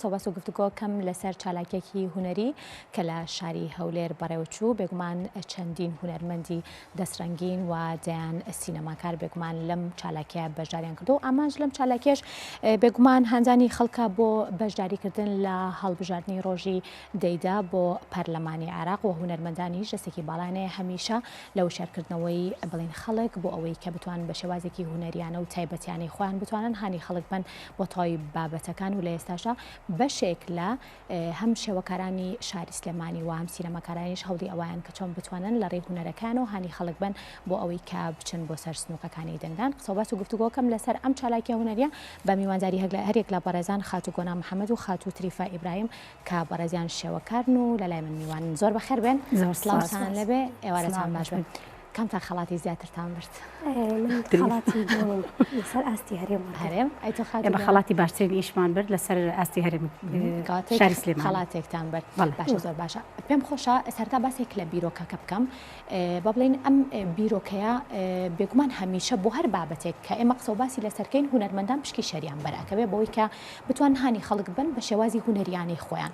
سەباس و گفتوگۆکەم لەسەر چالاکیەکی هوەری کە لە شاری هەولێر بەڕێوەچوو بێگومان چەندین هوەرمەندی دەسترەنگین و دەیان سینەماکار بێگومان لەم چالاکیە بەشداریان کردو ئامانج لەم چالاکیش بێگومان هەنجانی خەڵکە بۆ بەشداریکردن لە هەڵبژاردننی ڕۆژی دەیدا بۆ پەرلەمانی عێراق و هوەرمەندانی ژەسێکی باڵانەیە هەمیشە لە وشارکردنەوەی بڵین خەڵک بۆ ئەوەی کە بتوان بە شێوازێکی هوەریانە و تایبەتیانی خۆیان بتوانن هانی خەڵک بن بۆ تەواوی بابەتەکان و لە ئێستاشە بەشێک لە هەم شێوەکارانی شاری سلێمانی و هەم سینەماکارانیش هەوڵی ئەویان کە چۆن بتوانن لە ڕێی هوەرەکان و هانی خەڵک بن بۆ ئەوەی کە بچن بۆ سەر سنووکەکانی دەنگدان سەباس و گفتوگۆکەم لەسەر ئەم چالاکیە هوەریە بە میوانداری هەرێک لە بەڕێزان خاتوگۆنا محەممەد و خاتو تریفە ئیبراهیم کە بەڕێزیان شێوەکارن و لەلای من میوان زۆر بەخێر بێن سلااوان لەبێ ئێوارەتان باش بن کەم تا خەڵاتی زیاترتان برد لەسەر ئاستی هەرێم بە خەڵاتی باشترین ئیشمان برد لەسەر ئاستی هەرێم شاری سلێمان خەڵاتێکتان برد باشە زۆر باشە پێم خۆشە سەرتا باسێک لە بیرۆکەکە بکەم با بڵین ئەم بیرۆکەیە بێگومان هەمیشە بۆ هەر بابەتێک کە ئێمە قسە و باسی لەسەرکەین هوەرمەندان پشکی شەریان بەراکەوێ بۆی کە بتوان هانی خەڵک بن بە شێوازی هوەریانی خۆیان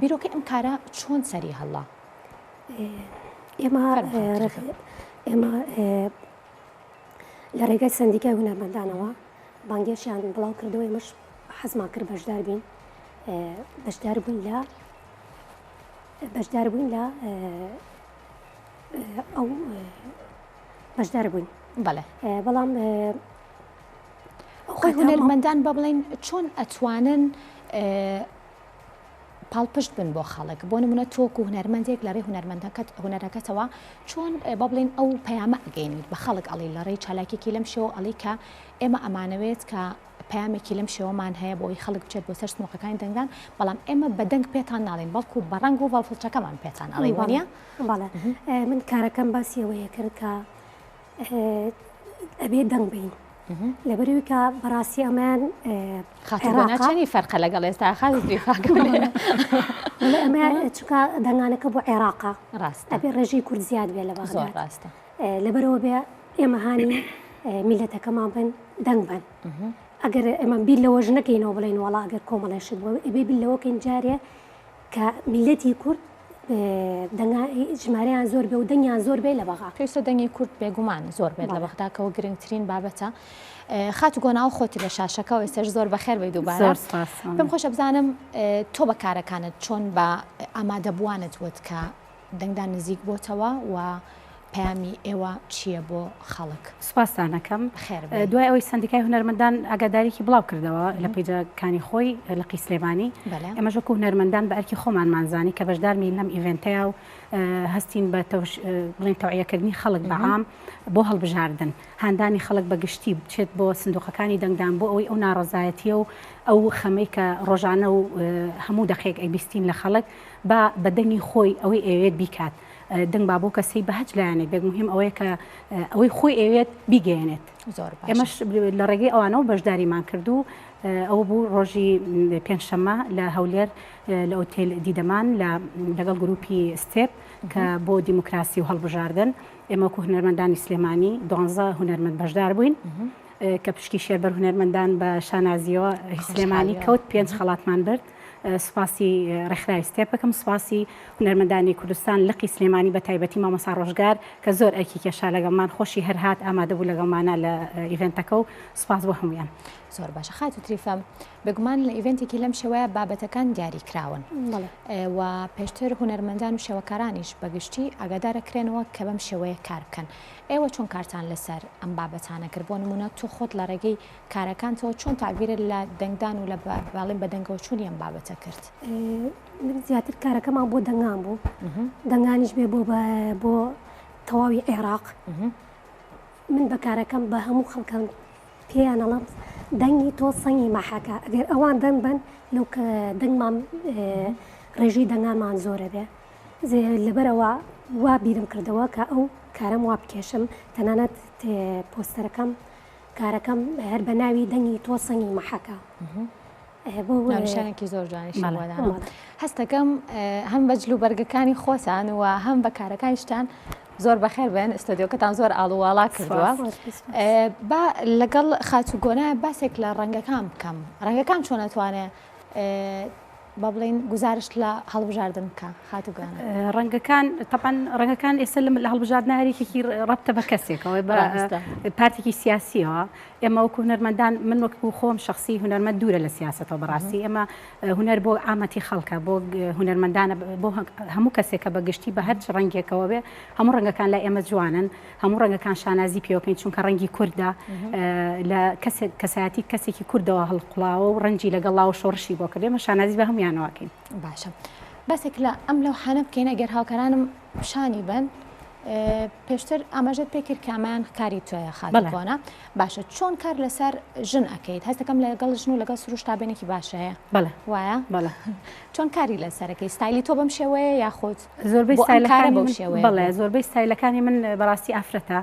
بیرۆکە ئەم کارە چۆن سەری هەڵا ئێمە لە ڕێگەی سندیکای هوەرمەندانەوە بانگێشیان بڵاو کردەوە ئێمەش حەزمان کرد بەشدار بین بەشدار بووین لە ئەو بەشدار بووین بەڵام هوەرمەندان بە بڵین چۆن ئەتوانن پاڵپشت بن بۆ خەڵک بۆ نمونە تۆک و هوەرمەندێک لە ڕێ هوەرەکەتەوە چۆن با بڵین ئەو پەیامە ئەگەینیت بە خەڵک ئەڵی لە ڕێی چالاکێکی لەم شێوە ئەڵی کە ئێمە ئەمانەوێت کە پەیامێکی لەم شێوەمان هەیە بۆی خەڵک بچێت بۆ سەر سنووقەکانی دەنگدان بەڵام ئێمە بەدەنگ پێتان ناڵین بەڵکو بەڕنگ و بەڵفڵچەکەمان پێتان ئەڵی وانە بەڵێ من کارەکەم باسیەوەیە کرد کە ئەبێ دەنگ بین لەبەروی کە بەڕاستی ئەمان خاتوگۆناچەنی فەرقە لەگەڵ ئێستا خاڵی ئەمە چکە دەنگانەکە بۆ عێراقا ڕاست ئەبێ ڕێژەی کورد زیاد بێ لە زۆر ڕاستە لەبەرەوە بێ ئێمە هانی میلەتەکەمان بن دەنگ بن ئەگەر ئەمە بیر لەوەژ نەکەینەوە بڵێن وڵا ئەگەر کۆمەڵێشت بووە ئەبێ بیر لەوەکەین جارێ کە میلەتی کورد ژمارەیان زۆر بێ و دەنگیان زۆر بێ لە بەغا پێویستە دەنگی کورد بێگومان زۆر بێت لە بەغداکەوە گرنگترین بابەتە خاتوگۆنا و خۆتی لە شاشەکە و ئێستش زۆر بەخێر بێ دووبارە پێم خۆشە بزانم تۆ بە کارەکانت چۆن بە ئامادەبووانت وت کە دەنگدان نزیک بۆتەوە و پەیامی ئێوە چییە بۆ خەڵک سوپاسانەکەم دوای ئەوەی سندیکای هوەرمەندان ئاگاداریکی بڵاو کردەوە لە پیجەکانی خۆی لە قی سلێمانی ئێمەش وەکو هوەرمەندان بە ئەرکی خۆمان مانزانی کە بەشدارمی لەم ئیڤنتەیە و هەستین بە بڵین تەوعیەکردنی خەڵک بەعام بۆ هەڵبژاردن هاندانی خەڵک بەگشتی بچێت بۆ سندوقەکانی دەنگدان بۆ ئەوەی ئەو ناڕەزایەتیە و ئەو خەمەی کە ڕۆژانە و هەموو دەقێک ئەیبیستین لە خەڵک بە دەنگی خۆی ئەوەی ئەوێت بیکات دەنگ با بۆ کەسەی بەهەج لایەنێت بێک مهم ئەوەیە کە ئەوەی خۆی ئەوێت بیگەێنێت ئێمەش لە ڕێگەی ئەوانەوە بەشداریمان کردو ئەوە بوو ڕۆژی پێنجشەممە لە هەولێر لە ئۆتێل دیدەمان لەگەڵ گروپی ستێپ کە بۆ دیموکراسی و هەڵبژاردن ئێمە وەکو هوەرمەندانی سلێمانی 12 هوەرمەند بەشدار بووین کە پشتی شێربەر هوەرمەندان بە شانازیەوە سلێمانی کەوت 5 خەڵاتمان برد سوپاسی ڕێکخراوی ستێپ بکەم سوپاسی هوەرمەندانی کوردستان لقی سلێمانی بە تایبەتی مامۆستا ڕۆژگار کە زۆر ئەرکی کێشا لەگەڵمان خۆشی هەرهات ئامادە بوو لەگەڵمانە لە ئیڤنتەکە و سوپاس بۆ هەمویان زۆر باشە خات و تریفەم بێگومان لە ئیڤنتێکی لەم شێوەیە بابەتەکان دیاری کراون و پێشتر هوەرمەندان و شێوەکارانیش بەگشتی ئاگادارەکرێنەوە کە بەم شێوەیە کار بکەن ئێوە چۆن کارتان لەسەر ئەم بابەتانە کرد بۆ نمونە تو خۆت لە ڕێگەی کارەکانتەوە چۆن تاگیرت لە دەنگدان و لە باڵین بە دەنگەوە چوونی ئەم بابەتە کرد زیاتر کارەکەمان بۆ دەنگان بوو دەنگانیش بێ بۆ تەواوی عێراق من بە کارەکەم بە هەموو خەڵکان پێیانەڵم دەنگی تۆ سەنگی مەحەکە ئەگەر ئەوان دەنگ بن لەو کە دەنگمان ڕێژی دەنگانمان زۆرە بێ لەبەرەوە وا بیرم کردەوە کە ئەو کارم وا بکێشم تەنانەت پۆستەرەکەم کارەکەم هەر بە ناوی دەنگی تۆ سەنگی مەحەکە ناوشانێکی زۆر جوانی شڵوەدان هەستەکەم هەم بە جلو بەرگەکانی خۆتان و هەم بە کارەکانیشتان زۆر بەخێر بێن ئستۆدیۆکەتان زۆر ئاڵوواڵا کردووە با لەگەڵ خاتوگۆنایە باسێک لە ڕەنگەکان بکەم ڕەنگەکان چۆن ئەتوانێت با بڵین گزارش لە هەڵبژاردن بکە خاتوگانە ڕەنگەکان تەپەن ڕەنگەکان ئێستا لە هەڵبژاردنە هەرێکێکی ڕەبتە بە کەسێکەوە بە پارتێکی سیاسیەوە ئێمە وەکو هونەرمەندان من وەکو خۆم شخصی هونەرمەند دوورە لە سیاستەوە بەڕاستی ئێمە هونەر بۆ ئامەتی خەڵکە بۆ هونەرمەندانە بۆ هەموو کەسێکە بەگشتی بە هەر ڕەنگێکەوە بێ هەموو ڕەنگەکان لە ئێمە جوانن هەموو ڕەنگەکان شانازی پێوەکەین چونکە ڕەنگی کووردە لە کەسایەتی کەسێکی کووردەوە هەڵقڵاوە و ڕەنجی لەگەڵاوە شۆڕشی بۆ کردێمە شانازی بە هەمویانواکەین باشە بەسێک لە ئەم لەو حانە بکەین ئەگەر هاوکارانم شانی بن پێشتر ئاماژەت پێکرد کامیان کاری توۆیە خاتوانە باشە چۆن کار لەسەر ژن ئەەکەیت هەستەکەم لەگەڵ ژن و لەگەڵ سروش تابێنێکی باشەیە بەڵێ وایە بەڵێ چۆن کاری لەسەرەکەی ستایلی تۆ بەم شێوەیە یاخۆت زۆربەی ستایلەکانی بەڵێ زۆربەی ستایلەکانی من بەڕاستی ئافرەتە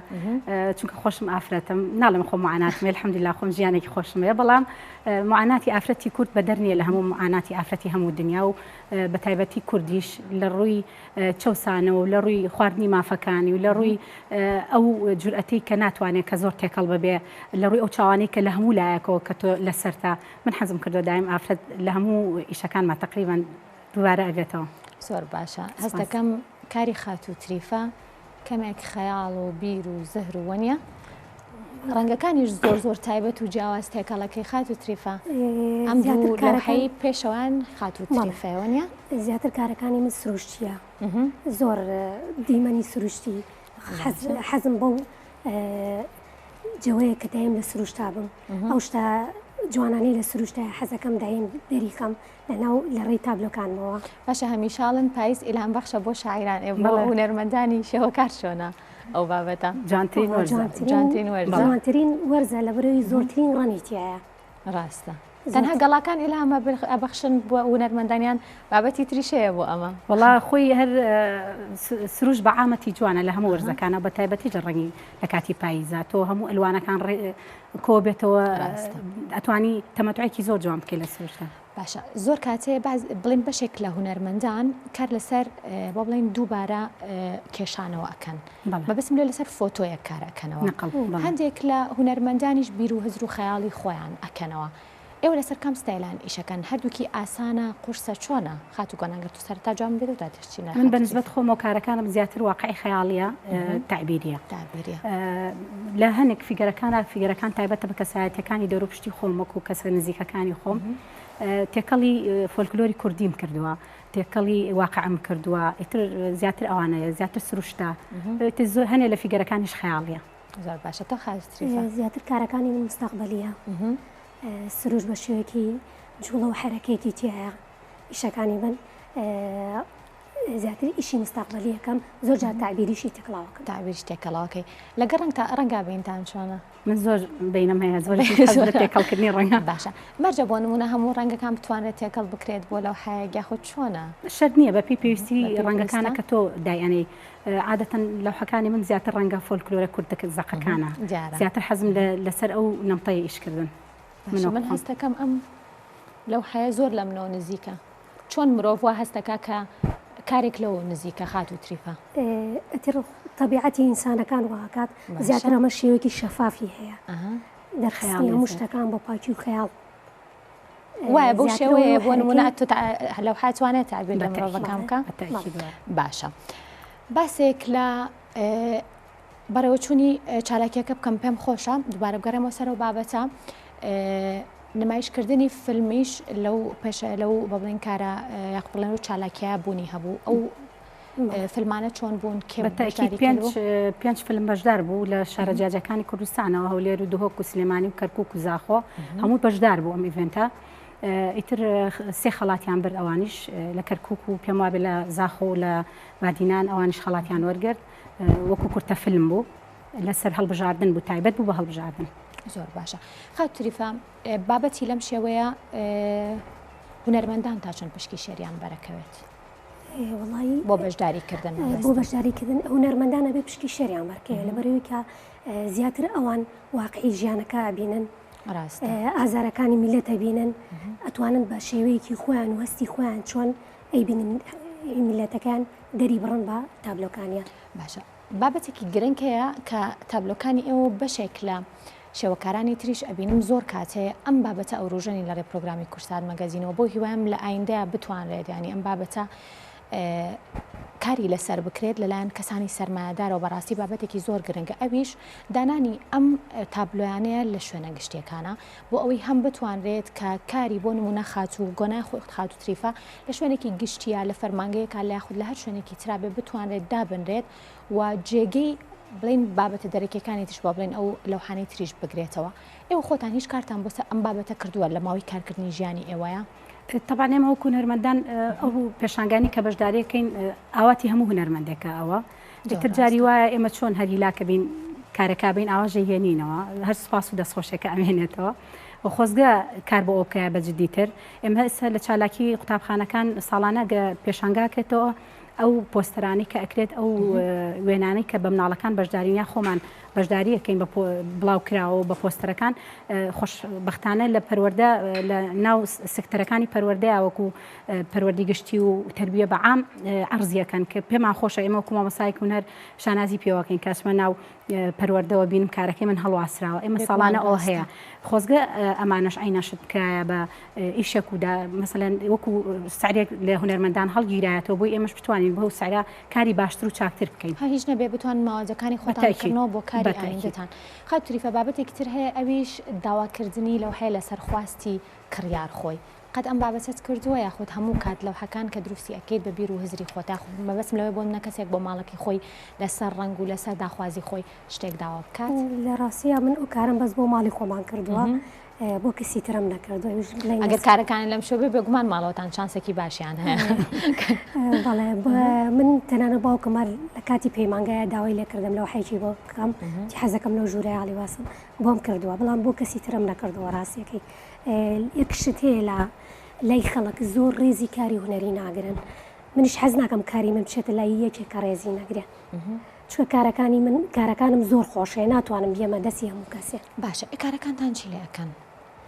چونکە خۆشم ئافرەتم ناڵم خۆم معاناتم الحەمدولیلا خۆم ژیانێکی خۆشمەیە بەڵام معاناتی ئافرەتی کورد بەدەرنیە لە هەموو معاناتی ئافرەتی هەموو دنیا و بە تایبەتی کوردیش لە ڕووی چەسانەوە و لە ڕووی خواردنی مافەکانی و لە ڕووی ئەو جورئەتی کە ناتوانێت کە زۆر تێکەڵ ببێ لە ڕووی ئەو چاوانەی کە لە هەموو لایەکەوە کە تۆ لەسەرتا من حەزم کردو دایم ئافرەت لە هەموو ئیشەکانمە تقریبان دووبارە ئەبێتەوە زۆر باشە هەستەکەم کاری خات و تریفە کەمێک خەیاڵ و بیر و زەهر و وەنیە ڕەنگەکانیش زۆر زۆر تایبەت و جیاواز تێکەڵەکەی خات و تریفە ئەم دوو لەوحەی پێشەوان خات و تریفەوە نیە زیاتر کارەکانی من سروشتیە زۆر دیمەنی سروشتی حەزم بەو جوەیە کە دایم لە سروشتا بم ئەو شتا جوانانی لە سروشتە حەزەکەم دایم دەریکەم لەناو لە ڕێی تابلۆکانەوە باشە هەمیشاڵن پاییز ئیلهام بەخشە بۆ شاعران بۆ هونەرمەندانی شێوەکار چۆنە ئەو بابەتە جوانترین وەرزە لە بەرەوەی زۆرترین ڕەنیتیایە ڕاستە تەنها گەڵاکان ئیلهامە ئەبەخشن بۆ هونەرمەندانیان بابەتی تریشەیە بۆ ئەمە وڵا خۆی هەر سروش بە عامەتی جوانە لە هەموو وەرزەکانە بە تایبەتی ڕەنگی لە کاتی پاییزە تۆ هەموو ئەلوانەکان کۆ بێتەوە ئەتوانی تەمەتوعێکی زۆر جوان بکەی لە سروشە باشە زۆر کاتێ بڵین بەشێک لە هونەرمەندان کار لەسەر بۆ بڵین دووبارە کێشانەوە ئەکەن بەبستم لێ لەسەر فۆتۆیە کارەکەنەوە هەندێک لە هونەرمەندانیش بیر و هزر و خەیاڵی خۆیان ئەکەنەوە ئێوە لەسەر کەم ستایلان ئیشەکەن هەردووکی ئاسانە قورسە چۆنە خات و گۆناگەر تو سەرتا جوان بێت و داتشتینە من بەنسبەت خۆمەوە کارەکانم زیاتر واقعی خەیاڵیە تعبیریە لە هەنێک فیگەرەکان تایبەتە بە کەسایەتەکانی دەوروپشتی خۆم وەکو کەسە نزیکەکانی خۆم تێکەڵی فۆلکلۆری کوردیم کردووە تێکەڵی واقعم کردووە ئیتر زیاتر ئەوانەیە زیاتر سروشتە هەنێ لە فیگەرەکانیش خەیاڵیە زۆر باشە تۆ خاستری زیاتر کارەکانی من مستەقبەلیە سروش بە شێوەیەکی جوڵە و حرەکەیەکی تایە ئیشەکانی من زیاتر ئیشی مستەقبەلیەکەم زۆر جار تعبیریشی تێکڵاوەکەم تعبیریش تێکەڵاوەکەی لەگەڵ ڕەنگا بینتان چۆنە من زۆر بینم هەیە زۆر تێکەڵکردنی ڕەنگە باشە مەرجە بۆ نمونە هەموو ڕەنگەکان بتوانێت تێکەڵ بکرێت بۆ لەو حەیە یاخود چۆنە شەرت نییە بە پێویستی ڕەنگەکانە کە تۆ دایانەی عادەتەن لەوحەکانی من زیاتر ڕەنگە فۆلکلۆرە کوردەکە زەقەکانە زیاتر حەزم لەسەر ئەو نەمتەی ئیشکردن من هەستەکەم ئەم لەو حەیە زۆر لە منەوە نزیکە چۆن مرۆڤ وا هەستەکە کە کارێک لەوە نزیکە خات و تریفە طبیعەتی ئینسانەکان واکات زیاتر ئەمە شێوەیەکی شەفافی هەیە دەرخیاڵی هەموو شتەکان بە پاکی و خەیاڵ وایە بەو شێوەیە بۆ نمونە لەو حاتوانێت تعبیر لە مرۆڤەکان بکە باشە باسێک لە بەرەوەچوونی چالاکیەکە بکەم پێم خۆشە دووبارە بگەڕێمەوە سەر و بابەتە نمایشکردنی فیلمیش لەو بەڵێن کارە یاقبڵێن و چالاکیە بوونی هەبوو ئەو فیلمانە چۆن بوون پێنج فیلم بەشدار بوو لە شارە جیاجەکانی کوردستانەوە هەولێر و دهۆک و سلێمانی و کەرکووک و زاخۆ هەموو بەشدار بوو ئەم ئیڤنتە ئیتر سێ خەڵاتیان برد ئەوانیش لە کەرکووک و پێم وابێ لە زاخۆ و لە بادینان ئەوانیش خەڵاتیان وەرگرت وەکو کورتە فیلم بوو لەسەر هەڵبژاردن بوو تایبەت بوو بە هەڵبژاردن زۆر باشە خات تریفە بابەتی لەم شێوەیە هونەرمەندان تا چەند پشکی شێریان بەرەکەوێت بۆ بەشداریکردن بۆ بەشداریکردن هونەرمەندانە بێ پشکی شێریان بەرکەوێت لەبەرەوەی کە زیاتر ئەوان واقعی ژیانەکە بینن ئازارەکانی میلەتە بینن ئەتوانن بە شێوەیەکی خۆیان و هەستی خۆیان چۆن ئەیبینن میلەتەکان دەری بڕن بە تابلۆکانیان باشە بابەتێکی گرنگەیە کە تابلۆکانی ئێوە بەشێک لە شێوەکارانی تریش ئەبینم زۆر کاتەیە ئەم بابەتە ئەو ڕۆژەنی لە ڕێپرۆگرامی کورسات مەگەزینەوە بۆ هیوایم لە ئایندەیە بتوانرێت ینی ئەم بابەتە کاری لەسەر بکرێت لەلایەن کەسانی سەرمایه‌دارەوە بەڕاستی بابەتێکی زۆر گرنگە ئەویش دانانی ئەم تابلۆیانەیە لە شوێنە گشتیەکانە بۆ ئەوەی هەم بتوانرێت کە کاری بۆ نمونە خات و گۆنای خۆی خات و تریفە لە شوێنێکی گشتیە لە فەرمانگەیەکە لا خودت لە هەر شوێنێکی ترابێ بتوانرێت دابنرێت و جێگەی بڵین بابەتە دەرەکیەکانی تش بۆ بڵین ئەو لەوحانەی تریش بگرێتەوە ئێوە خۆتان هیچ کارتان بۆ ئەم بابەتە کردووە لە ماوەی کارکردنی ژیانی ئێوەیە؟ طبعا ئێمە وەکو هونەرمەندان ئەو پێشانگانی کە بەشداریەکەین ئاواتی هەموو هونەرمەندێکە ئەوە تر جاری وایە ئێمە چۆن هەریلاکە بین کارەکە بین ئاواژە هێنینەوە هەر سپاس و دەستخۆشێکە ئەمێنێتەوە خۆزگە کار بۆ ئەوکە بەجددیتر ئێمە ئێستا لە چالاکی قوتابخانەکان ساڵانە پێشانگاکێتەوە ئەو پۆستەرانی کە ئەکرێت ئەو وێنانەی کە بە مناڵەکان بەشداریە خۆمان بەشداریەکەین بڵاو کراوە بە پۆستەرەکان خۆشبەختانە لە پەروەردە لە ناو سکتەرەکانی پەروەردەیە وەکو پەروەردی گشتی و تربیە بەعام عەرزیەکەن کە پێمان خۆشە ئێمە وەکو مامۆستای هونەر شانازی پێوەکەین کەسمە ناو پەروەردەوە بینم کارەکەی من هەڵواسراوە ئێمە ساڵانە ئەو هەیە خۆزگە ئەمانەش ئاینەشت بکایە بە ئیشەکودا مەسەلەن وەکو سعرێک لە هونەرمەندان هەڵگیرایەتەوە بۆی ئێمەش بتوانین بەو سعرە کاری باشتر و چاکتر بکەین هیچ نەبێ بتوان ماوەجەکانی خۆتانکردنەوە بۆ کاری ئایندەتان خەت تریفە بابەتێکی تر هەیە ئەویش داواکردنی لەو هەیە لەسەر خواستی کڕیار خۆی قەت ئەم بابەتت کردووە یاخود هەموو کات لەوحەکان کە دروستی ئەکەیت بە بیر و هزری خۆتا مەبەستم لەوەی بۆ نەکەسێک بۆ ماڵەکەی خۆی لەسەر ڕنگ و لەسەر داخوازی خۆی شتێک داوا بکات لە ڕاستیە من ئەو کارم بەس بۆ ماڵی خۆمان کردووە بۆ کەسی ترم نەکردووە ئەگەر کارەکانی لەم شۆ بێ بێگومان ماڵەوەتان چانسێکی باشیان هەیە بەڵێ من تەنانە باوکەمە لە کاتی پەیمانگایە داوای لێکردم لەو حیکی بۆ بکەم حەزەکەم لەو ژوورەیە علیواسم بۆم کردووە بەڵام بۆ کەسی ترم نەکردووە ڕاستیەکەی یەکشت هەیە لە لای خەڵک زۆر ڕێزی کاری هونەری ناگرن منیش حەز ناکەم کاری من بچێتە لای یەکێک کە ڕێزی نەگرێ چوە کارەکانی من کارەکانم زۆر خۆشەیە ناتوانم بێمە دەستی هەموو کەسێ باشە کارەکانتان چی لێەکەن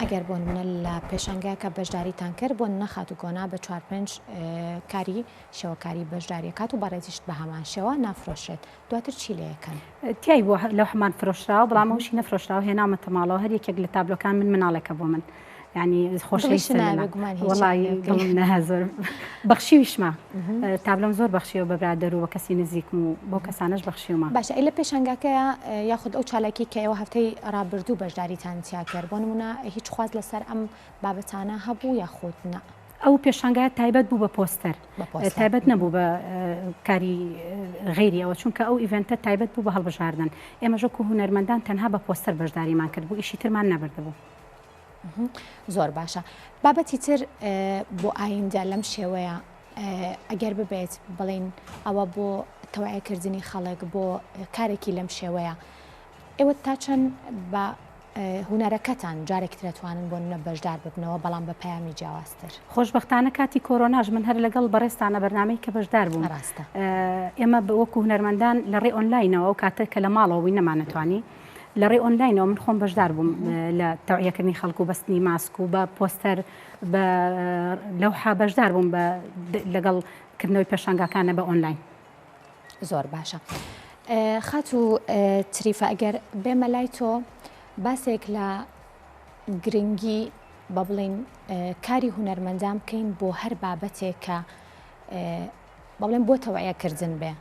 ئەگەر بۆ منە لە پێشنگایکە بەشداریتان کرد بۆ نەخات و گۆنا بە 4-5 کاری شەوەکاری بەشداریەکات و بەڕێزیشت بە هەمان شێوە نافرۆشێت دواتر چی لێەکەن تیای بۆ لەو هەمان فرۆشراوە بەڵامەوەشی نەفرۆشراوە هێنامەتە ماڵەوە هەر یەکێک لە تابلۆکان من مناڵێکە بۆ من ینی خۆشەویست وڵی زۆر بەخشیویشمە تابلۆم زۆر بەخشیەوە بە برادەر و بە کەسی نزیکم و بۆ کەسانش بەخشیومە باشە لە پێشنگاکەیە یاخود ئەو چالاکی کە ئێوە هەفتەی ڕابردوو بەشداریتان چیا کرد بۆ نمونە هیچ خواز لەسەر ئەم بابەتانە هەبوو یاخود نە ئەو پێشنگای تایبەت بوو بە پۆستەر تایبەت نەبوو بە کاری غێری ئەوە چونکە ئەو ئیڤنتە تایبەت بوو بە هەڵبژاردن ئێمەژە و هونەرمەندان تەنها بە پۆستەر بەشداریمان کرد بوو ئیشی ترمان نەبردەبوو زۆر باشە بابەتی تر بۆ ئایندە لەم شێوەیە ئەگەر ببێت بڵین ئەوە بۆ تەوایەکردنی خەڵک بۆ کارێکی لەم شێوەیە ئێوە تا چەند بە هونەرەکەتان جارێک دەتوانن بۆ نە بەشدار ببنەوە بەڵام بە پەیامی جیاوازتر خۆشبەختانە کاتی کۆرۆناژ من هەر لەگەڵ بەڕێستانە بەرنامەی کە بەشدار بووم ڕاستە ئێمە وەکو هونەرمەندان لە ڕێ ئۆنلاینەوە و کاتە کە لە ماڵەوەی نەمانەتوانی لە ڕێ ئۆنلاینەوە من خۆم بەشدار بووم لە تەوعیەکردنی خەڵکو و بەستنی ماسک و بە پۆستەر بە لەوحا بەشدار بووم لەگەڵ کردنەوەی پێشانگاکانە بە ئۆنلاین زۆر باشە خات و تریفە ئەگەر بێمە لای تۆ باسێک لە گرنگی بە بڵین کاری هونەرمەندان بکەین بۆ هەر بابەتێک کە بە بڵێن بۆ تەوعیەکردن بێ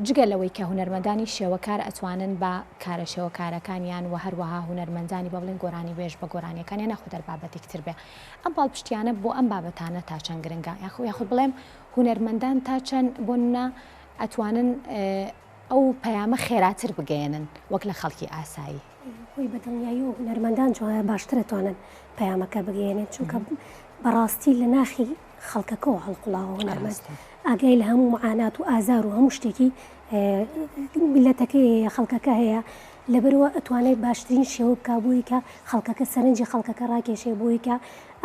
جگە لەوەی کە هونەرمەندانی شێوەکار ئەتوانن بە کارە شێوەکارەکانیان و هەروەها هونەرمەندانی بە بڵێن گۆرانی بێژ بە گۆرانیەکانی نەخود بابەتێکتر بێ ئەم باڵپشتیانە بۆ ئەم بابەتانە تا چەند گرنگە یاخود بڵێم هونەرمەندان تا چەند بۆنە ئەتوانن ئەو پەیامە خێراتر بگەێنن وەک لە خەڵکی ئاسایی خۆی بەدڵنیایی و هونەرمەندان جوایە باشتر دەتوانن پەیامەکە بگەێنێت چونکە بەڕاستی لە ناخی خەڵکەکەەوە هەڵقڵاوە هونەرمەند ئاگای لە هەموو معانات و ئازار و هەموو شتێکی میلەتەکەی خەڵکەکە هەیە لەبەرەوە ئەتوانێت باشترین شێوە بکبووی کە خەڵکەکە سەرنجی خەڵکەکە ڕاکێشێ بووی کە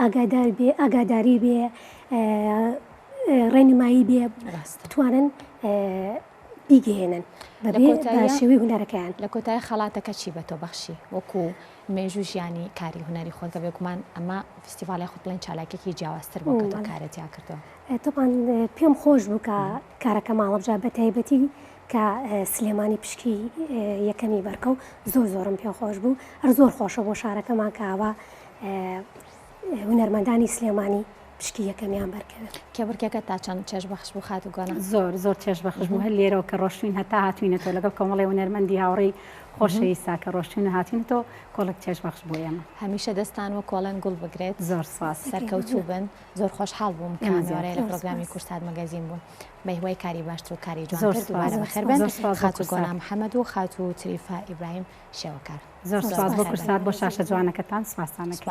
ئاگادار بێ ئاگاداری بێ ڕێنمایی بێ بتوانن بیگەێنن بەبێ شێوی هونەرەکەیان لە کۆتای خەڵاتەکە چی بە تۆ بەخشی وەکو مێژوو ژیانی کاری هونەری خۆتکە بێگومان ئەمە فستیڤالی خۆت بڵێن چالاکێکی جیاوازتر بۆ کە تۆ کارەتیا کردەوە تۆپان پێم خۆش بوو کە کارەکە ماڵەبجا بە تایبەتی کە سلێمانی پشکی یەکەمی بەرکە و زۆرم پێ خۆش بوو هەر زۆر خۆشە بۆ شارەکەمان کاوە هونەرمەندانی سلێمانی پشکی یەکەمیان بەرکەوێت کێبڕکێکە تا چەند چێژ بەخش بوو خات و گۆنە زۆر چێژ بەخش بوو هەر لێرەوە کە ڕۆشتین هەتا هاتوینەوە لەگەڵ کۆمەڵی هونەرمەندی هاوڕێی خۆشەویستا کە ڕۆشتین هاتینەوە کۆڵک چێژ بەخش بوو ئێمە هەمیشە دەستان و کۆڵەن گوڵ بگرێت زۆر سپاس سەرکەوتوو بن زۆر خۆشحاڵ بووم کامێوارەیە لە پرۆگرامی کورسات مەگەزین بوون بە هیوای کاری باشتر و کاری جوانتر دووبارە بەخێر بن خات و گۆنا محەممەد و خات و تریفا ئیبراهیم شێوەکار زۆر سپاس بۆ کورسات بۆ شاشە جوانەکەتان سپاسانەکە